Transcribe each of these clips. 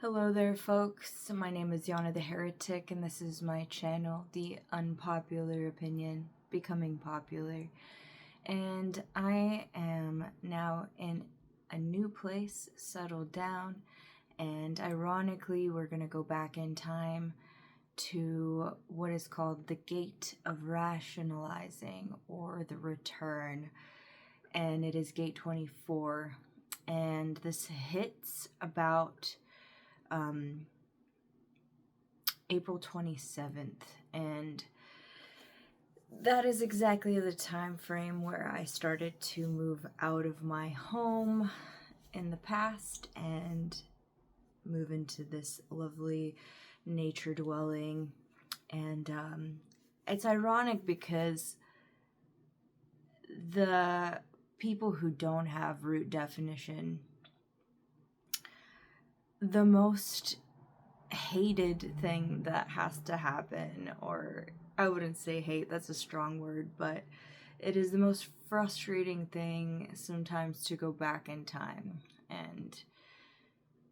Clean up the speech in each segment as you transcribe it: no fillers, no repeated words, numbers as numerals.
Hello there, folks. My name is Yana the Heretic, and this is my channel, The Unpopular Opinion, Becoming Popular. And I am now in a new place, settled down, and ironically, we're going to go back in time to what is called the Gate of Rationalizing, or the Return, and it is Gate 24. And this hits about April 27th, and that is exactly the time frame where I started to move out of my home in the past and move into this lovely nature dwelling. And it's ironic because the people who don't have root definition, the most hated thing that has to happen, or I wouldn't say hate, that's a strong word, but it is the most frustrating thing sometimes to go back in time and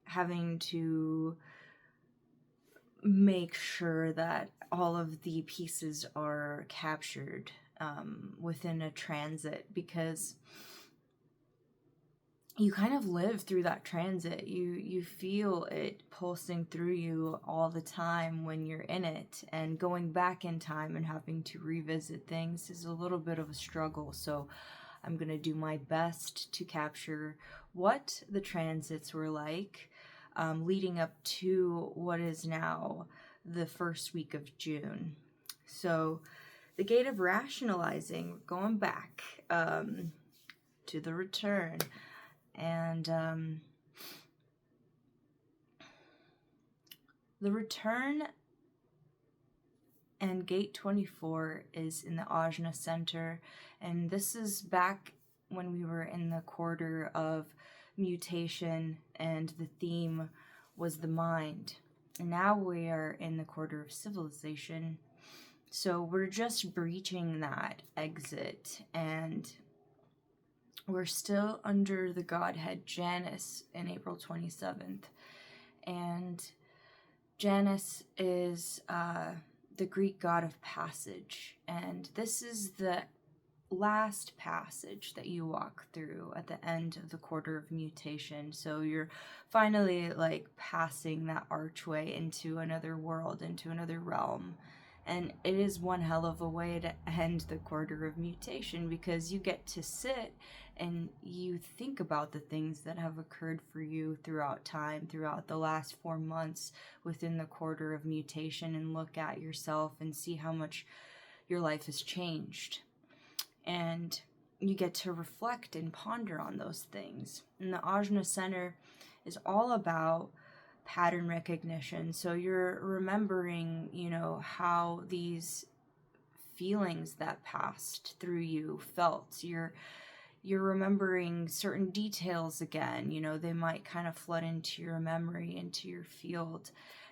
having to make sure that all of the pieces are captured within a transit, because you kind of live through that transit. You feel it pulsing through you all the time when you're in it, and going back in time and having to revisit things is a little bit of a struggle. So I'm going to do my best to capture what the transits were like leading up to what is now the first week of June. So the Gate of Rationalizing, going back to the return. And the return and Gate 24 is in the Ajna Center, and this is back when we were in the Quarter of Mutation, and the theme was the mind. And now we are in the Quarter of Civilization, so we're just breaching that exit, and we're still under the godhead Janus in April 27th. And Janus is the Greek god of passage. And this is the last passage that you walk through at the end of the Quarter of Mutation. So you're finally like passing that archway into another world, into another realm. And it is one hell of a way to end the Quarter of Mutation, because you get to sit and you think about the things that have occurred for you throughout time, throughout the last 4 months within the Quarter of Mutation, and look at yourself and see how much your life has changed. And you get to reflect and ponder on those things. And the Ajna Center is all about pattern recognition. So you're remembering, how these feelings that passed through you felt. You're remembering certain details again. They might kind of flood into your memory, into your field,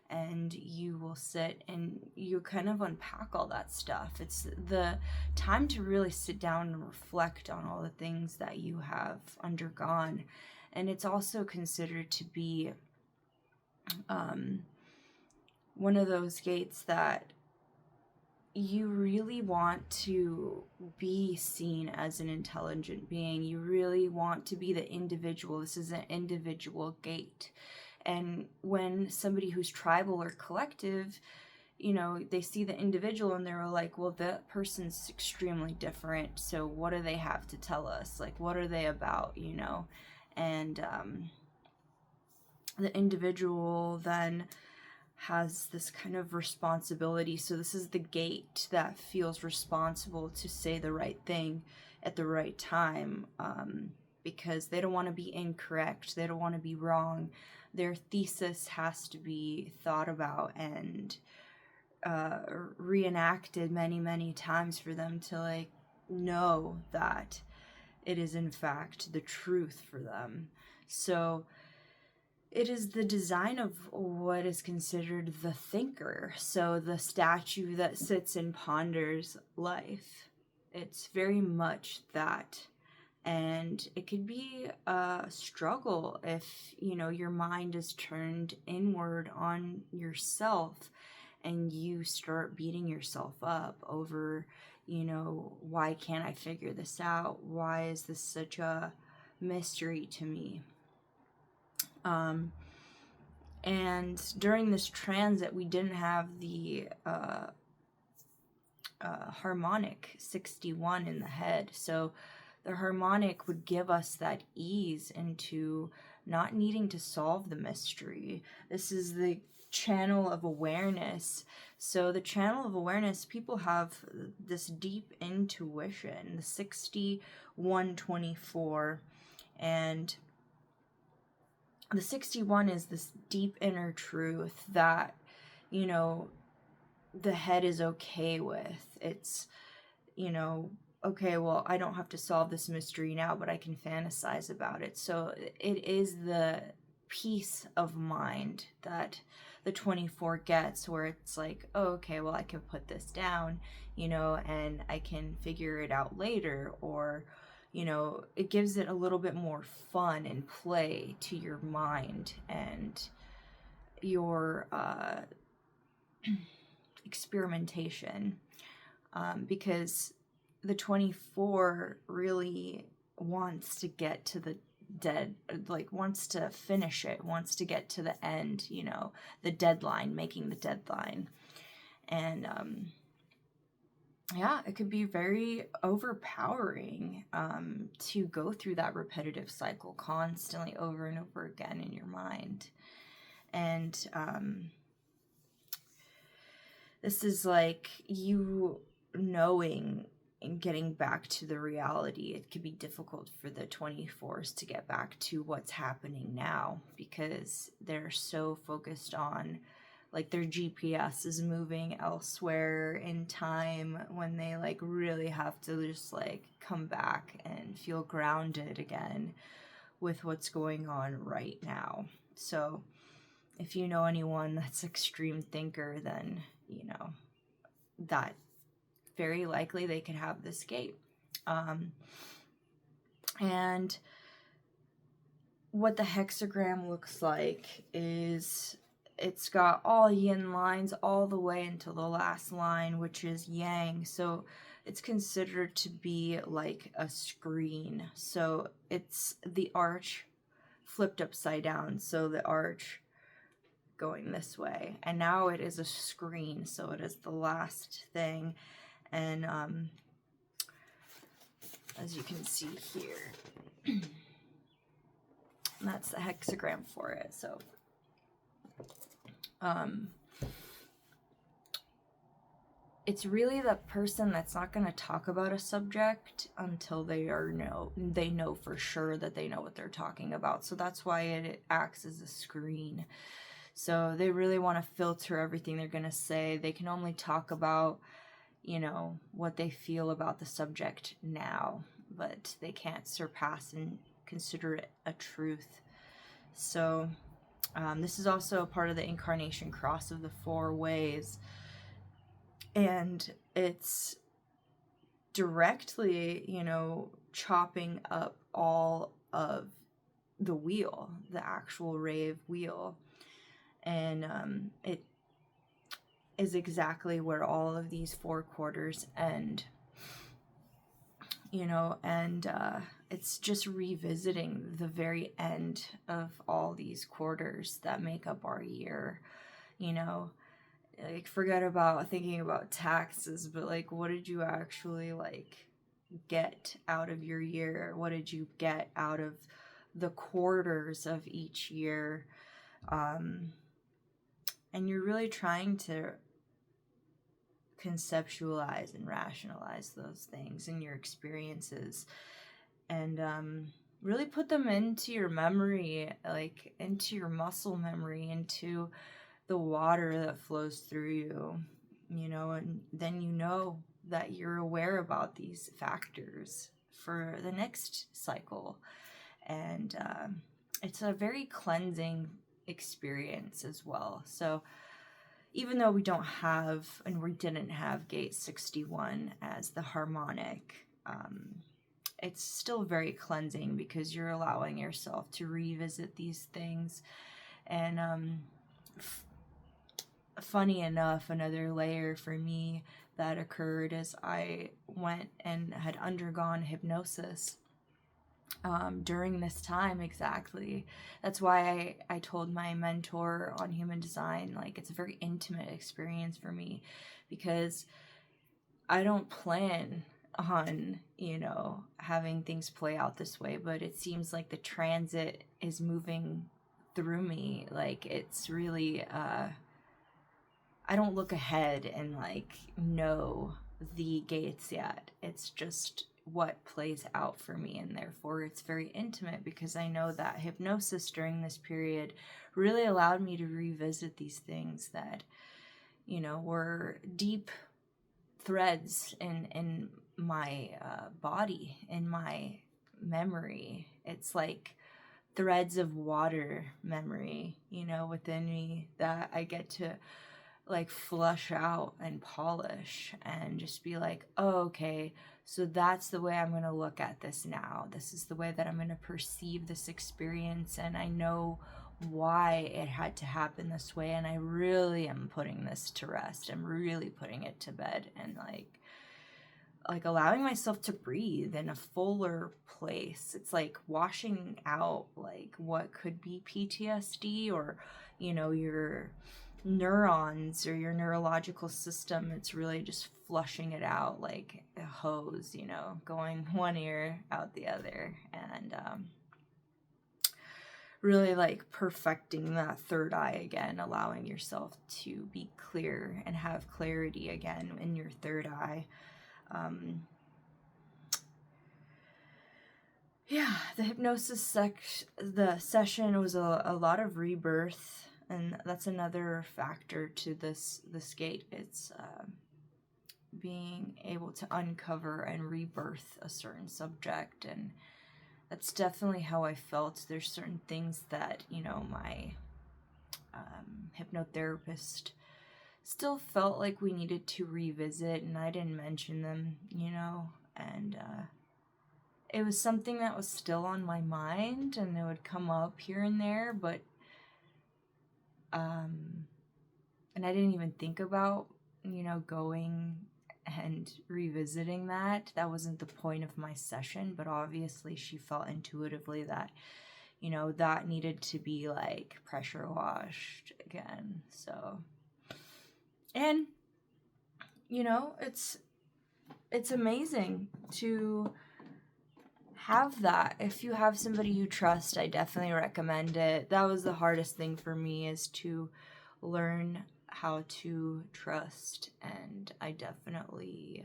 and you will sit and you kind of unpack all that stuff. It's the time to really sit down and reflect on all the things that you have undergone. And it's also considered to be one of those gates that you really want to be seen as an intelligent being. You really want to be the individual. This is an individual gate. And when somebody who's tribal or collective, they see the individual and they're like, well, that person's extremely different. So what do they have to tell us? Like, what are they about, And the individual then has this kind of responsibility. So this is the gate that feels responsible to say the right thing at the right time, because they don't want to be incorrect. They don't want to be wrong. Their thesis has to be thought about and reenacted many, many times for them to know that it is in fact the truth for them. So it is the design of what is considered the thinker. So the statue that sits and ponders life. It's very much that And it could be a struggle if, your mind is turned inward on yourself and you start beating yourself up over, why can't I figure this out? Why is this such a mystery to me? And during this transit, we didn't have the harmonic 61 in the head. So the harmonic would give us that ease into not needing to solve the mystery. This is the channel of awareness. So the channel of awareness, people have this deep intuition, the 6124, and the 61 is this deep inner truth that, the head is okay with. It's, okay, well, I don't have to solve this mystery now, but I can fantasize about it. So it is the peace of mind that the 24 gets, where it's like, oh, okay, well, I can put this down, and I can figure it out later. Or, it gives it a little bit more fun and play to your mind and your experimentation, because the 24 really wants to get to the dead, like wants to finish it, wants to get to the end, the deadline, making the deadline. And yeah, it could be very overpowering to go through that repetitive cycle constantly over and over again in your mind. And this is like you knowing and getting back to the reality. It could be difficult for the 24s to get back to what's happening now, because they're so focused on, like, their GPS is moving elsewhere in time, when they like really have to just like come back and feel grounded again with what's going on right now. So if you know anyone that's extreme thinker, then that very likely they could have this gate. And what the hexagram looks like is it's got all yin lines all the way until the last line, which is yang. So it's considered to be like a screen. So it's the arch flipped upside down. So the arch going this way, and now it is a screen, so it is the last thing. And as you can see here, that's the hexagram for it. So it's really the person that's not going to talk about a subject until they know for sure that they know what they're talking about. So that's why it acts as a screen. So they really want to filter everything they're going to say. They can only talk about, what they feel about the subject now, but they can't surpass and consider it a truth. So this is also a part of the incarnation cross of the 4 ways. And it's directly, chopping up all of the wheel, the actual rave wheel. And it is exactly where all of these 4 quarters end, and it's just revisiting the very end of all these quarters that make up our year. Like, forget about thinking about taxes, but like, what did you actually like get out of your year? What did you get out of the quarters of each year? And you're really trying to conceptualize and rationalize those things in your experiences, and really put them into your memory, like into your muscle memory, into the water that flows through you, and then that you're aware about these factors for the next cycle. And it's a very cleansing experience as well. So even though we don't have, and we didn't have gate 61 as the harmonic, it's still very cleansing because you're allowing yourself to revisit these things. And funny enough, another layer for me that occurred is I went and had undergone hypnosis during this time. Exactly. That's why I told my mentor on human design, like, it's a very intimate experience for me, because I don't plan on, having things play out this way, but it seems like the transit is moving through me. Like, it's really, I don't look ahead and like know the gates yet. It's just what plays out for me, and therefore it's very intimate because I know that hypnosis during this period really allowed me to revisit these things that, were deep threads in my body, in my memory. It's like threads of water memory, within me that I get to like flush out and polish and just be like, oh, okay, so that's the way I'm going to look at this now. This is the way that I'm going to perceive this experience, and I know why it had to happen this way, and I really am putting this to rest. I'm really putting it to bed, and like allowing myself to breathe in a fuller place. It's like washing out like what could be PTSD, or your neurons or your neurological system. It's really just flushing it out like a hose, going one ear out the other, and really like perfecting that third eye again, allowing yourself to be clear and have clarity again in your third eye. Yeah, the hypnosis the session was a lot of rebirth, and that's another factor to this gate. It's being able to uncover and rebirth a certain subject, and that's definitely how I felt. There's certain things that my hypnotherapist still felt like we needed to revisit, and I didn't mention them, and it was something that was still on my mind, and it would come up here and there, but and I didn't even think about going and revisiting that. That wasn't the point of my session, but obviously she felt intuitively that that needed to be like pressure washed again. So, and it's amazing to have that. If you have somebody you trust, I definitely recommend it. That was the hardest thing for me, is to learn how to trust, and I definitely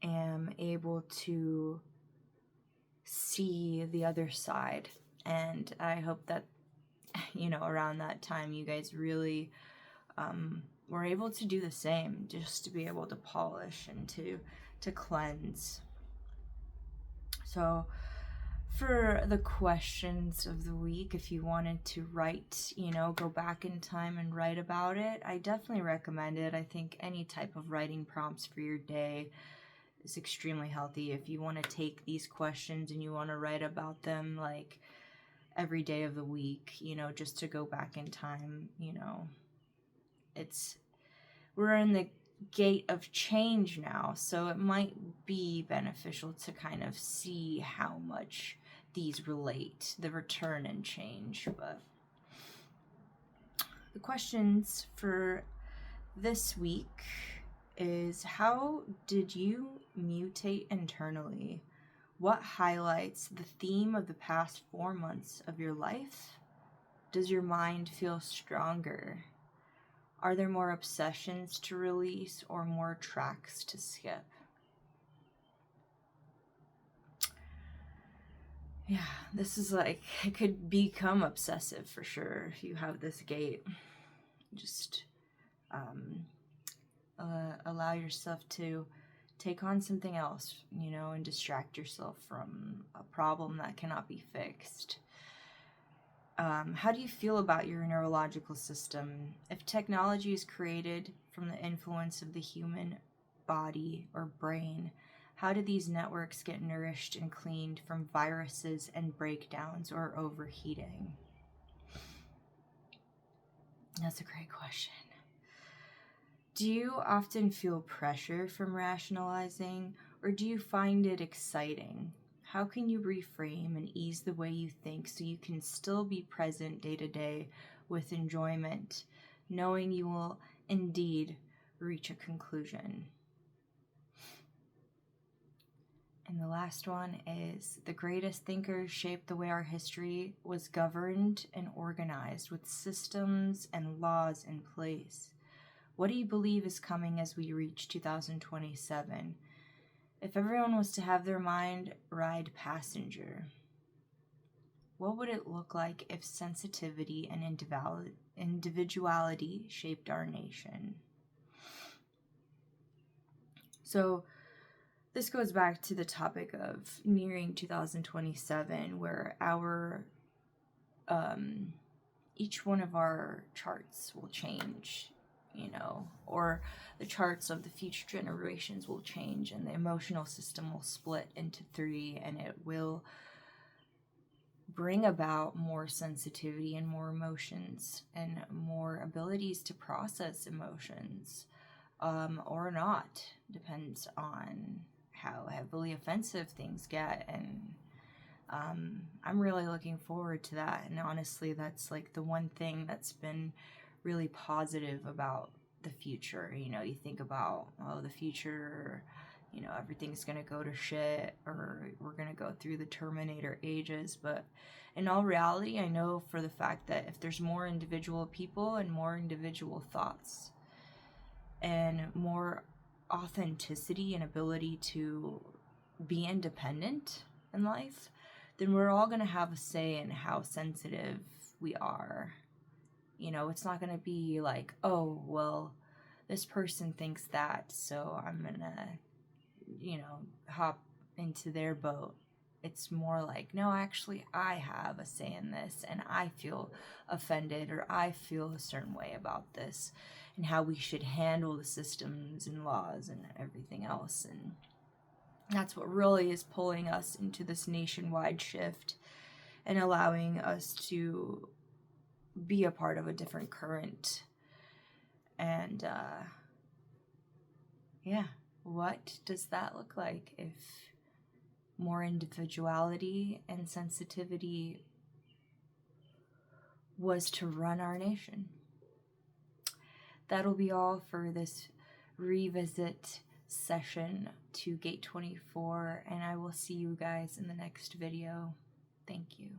am able to see the other side, and I hope that around that time you guys really were able to do the same, just to be able to polish and to cleanse. So for the questions of the week, if you wanted to write, go back in time and write about it, I definitely recommend it. I think any type of writing prompts for your day is extremely healthy. If you want to take these questions and you want to write about them like every day of the week, just to go back in time, we're in the gate of change now, so it might be beneficial to kind of see how much these relate, the return and change. But the questions for this week is, how did you mutate internally? What highlights the theme of the past 4 months of your life? Does your mind feel stronger? Are there more obsessions to release or more tracks to skip? Yeah, this is like, it could become obsessive for sure if you have this gate. Just allow yourself to take on something else, and distract yourself from a problem that cannot be fixed. How do you feel about your neurological system? If technology is created from the influence of the human body or brain, How do these networks get nourished and cleaned from viruses and breakdowns or overheating? That's a great question. Do you often feel pressure from rationalizing, or do you find it exciting? How can you reframe and ease the way you think so you can still be present day to day with enjoyment, knowing you will indeed reach a conclusion? And the last one is, the greatest thinkers shaped the way our history was governed and organized with systems and laws in place. What do you believe is coming as we reach 2027? If everyone was to have their mind ride passenger, what would it look like if sensitivity and individuality shaped our nation? So this goes back to the topic of nearing 2027, where each one of our charts will change, or the charts of the future generations will change, and the emotional system will split into three, and it will bring about more sensitivity and more emotions and more abilities to process emotions, or not. Depends on how heavily offensive things get, and I'm really looking forward to that. And honestly, that's like the one thing that's been really positive about the future. You think about, the future, everything's gonna go to shit, or we're gonna go through the Terminator ages, but in all reality, I know for the fact that if there's more individual people and more individual thoughts and more authenticity and ability to be independent in life, then we're all going to have a say in how sensitive we are. It's not going to be like, oh, well, this person thinks that, so I'm going to, hop into their boat. It's more like, no, actually, I have a say in this, and I feel offended, or I feel a certain way about this, and how we should handle the systems and laws and everything else. And that's what really is pulling us into this nationwide shift and allowing us to be a part of a different current. And what does that look like if more individuality and sensitivity was to run our nation? That'll be all for this revisit session to Gate 24, and I will see you guys in the next video. Thank you.